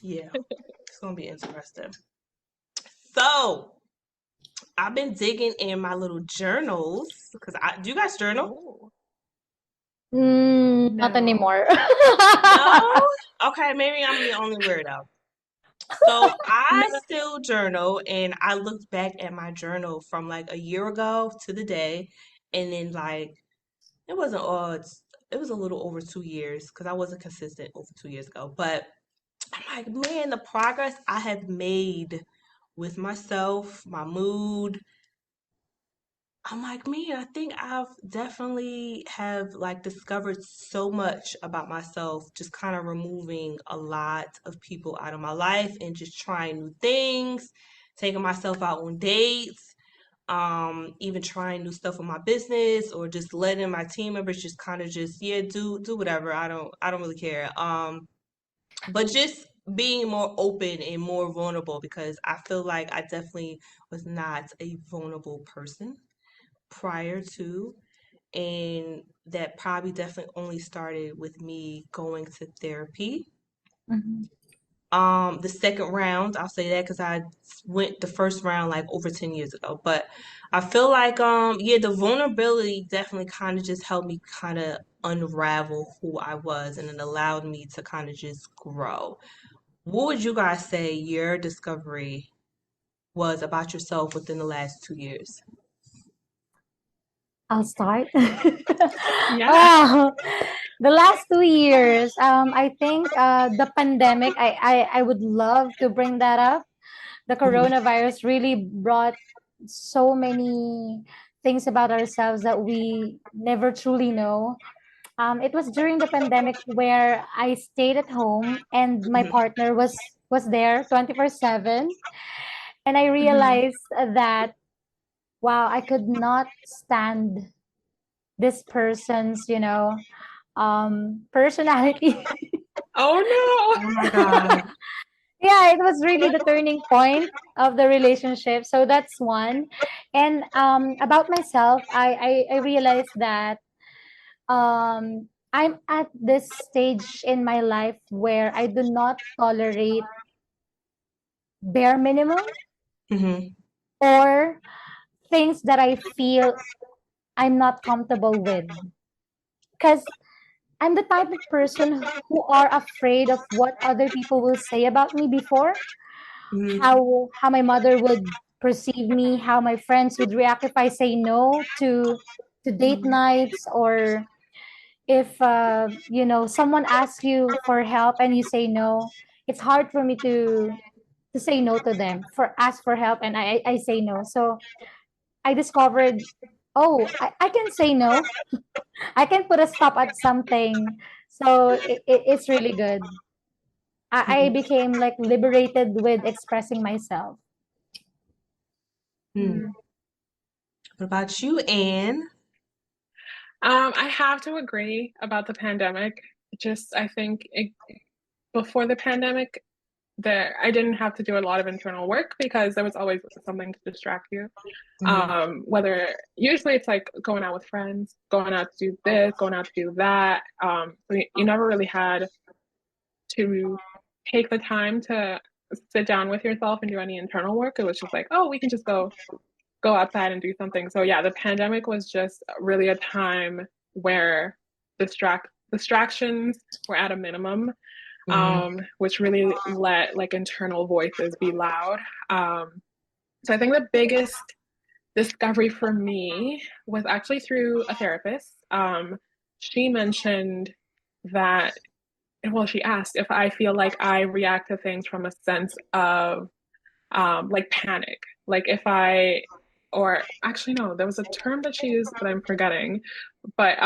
Yeah, it's gonna be interesting. So I've been digging in my little journals because I do you guys journal? Oh, Not no. anymore. No? Okay, maybe I'm the only weirdo. So No. I still journal and I looked back at my journal from like a year ago to the day, and then like it wasn't all it was a little over 2 years because I wasn't consistent over 2 years ago. But I'm like, man, the progress I have made with myself, my mood, I'm like, man, I think I've definitely have like discovered so much about myself, just kind of removing a lot of people out of my life and just trying new things, taking myself out on dates, even trying new stuff with my business or just letting my team members just kind of just, yeah, do whatever. I don't really care. But just being more open and more vulnerable because I feel like I definitely was not a vulnerable person prior to, and that probably definitely only started with me going to therapy. Mhm. The second round, I'll say that because I went the first round like over 10 years ago. But I feel like yeah, the vulnerability definitely kind of just helped me kind of unravel who I was and it allowed me to kind of just grow. What would you guys say your discovery was about yourself within the last 2 years? I'll start. Yeah. Oh, the last 2 years, I think the pandemic, I would love to bring that up. The Mhm. coronavirus really brought so many things about ourselves that we never truly know. It was during the pandemic where I stayed at home and my Mhm. partner was there 24/7, and I Hmm. realized that wow, I could not stand this person's, personality. Oh Oh my God. Yeah, it was really the turning point of the relationship. So that's one. And about myself, I realized that I'm at this stage in my life where I do not tolerate bare minimum Mhm. or things that I feel I'm not comfortable with. Because I'm the type of person who are afraid of what other people will say about me before, Mhm. how my mother would perceive me, how my friends would react if I say no to date no. nights, or if someone asks you for help and you say no. It's hard for me to say no to them, for ask for help, and I say no. So I discovered, oh, I can say no. I can put a stop at something. So it's really good. I Mhm. became like liberated with expressing myself. Hmm. Mm. What about you, Anne? I have to agree about the pandemic. Just, I think before the pandemic, there I didn't have to do a lot of internal work because there was always something to distract you. Mhm. Whether usually it's like going out with friends, going out to do this, going out to do that. So you never really had to take the time to sit down with yourself and do any internal work. It was just like, oh, we can just go outside and do something. So yeah, the pandemic was just really a time where distractions were at a minimum, Mhm. which really let like internal voices be loud. So I think the biggest discovery for me was actually through a therapist. She mentioned that, well, she asked if I feel like I react to things from a sense of like panic. Like if I, or actually, no, there was a term that she used that I'm forgetting, but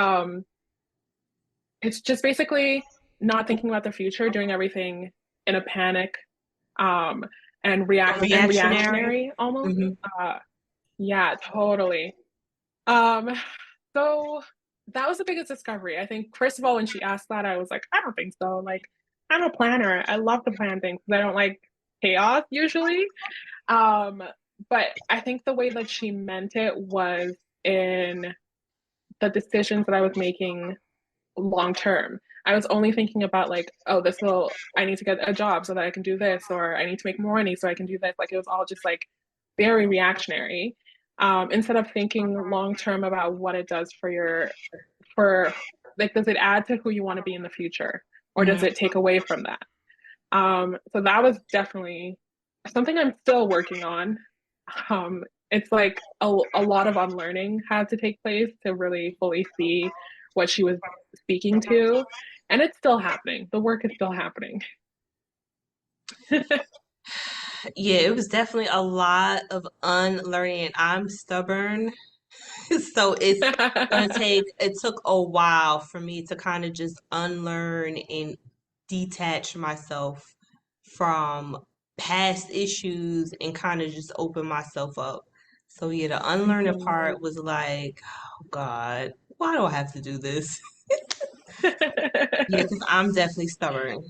it's just basically not thinking about the future, doing everything in a panic, um, and Reactionary. reactionary almost. Mhm. Uh, yeah, totally. Um, so that was the biggest discovery. I think, first of all, when she asked that, I was like, I don't think so. Like, I'm a planner. I love to plan things. I don't like chaos usually. Um, but I think the way that she meant it was in the decisions that I was making long term. I was only thinking about like, oh, I need to get a job so that I can do this, or I need to make more money so I can do this. Like it was all just like very reactionary, instead of thinking long term about what it does for like, does it add to who you want to be in the future, or does Mhm. it take away from that? So that was definitely something I'm still working on. It's like a lot of unlearning had to take place to really fully see what she was speaking to. And it's still happening. The work is still happening. Yeah, it was definitely a lot of unlearning. I'm stubborn, so it took a while for me to kind of just unlearn and detach myself from past issues and kind of just open myself up. So yeah, the unlearning Mhm. part was like, oh God, why do I have to do this? Yeah, because I'm definitely stubborn.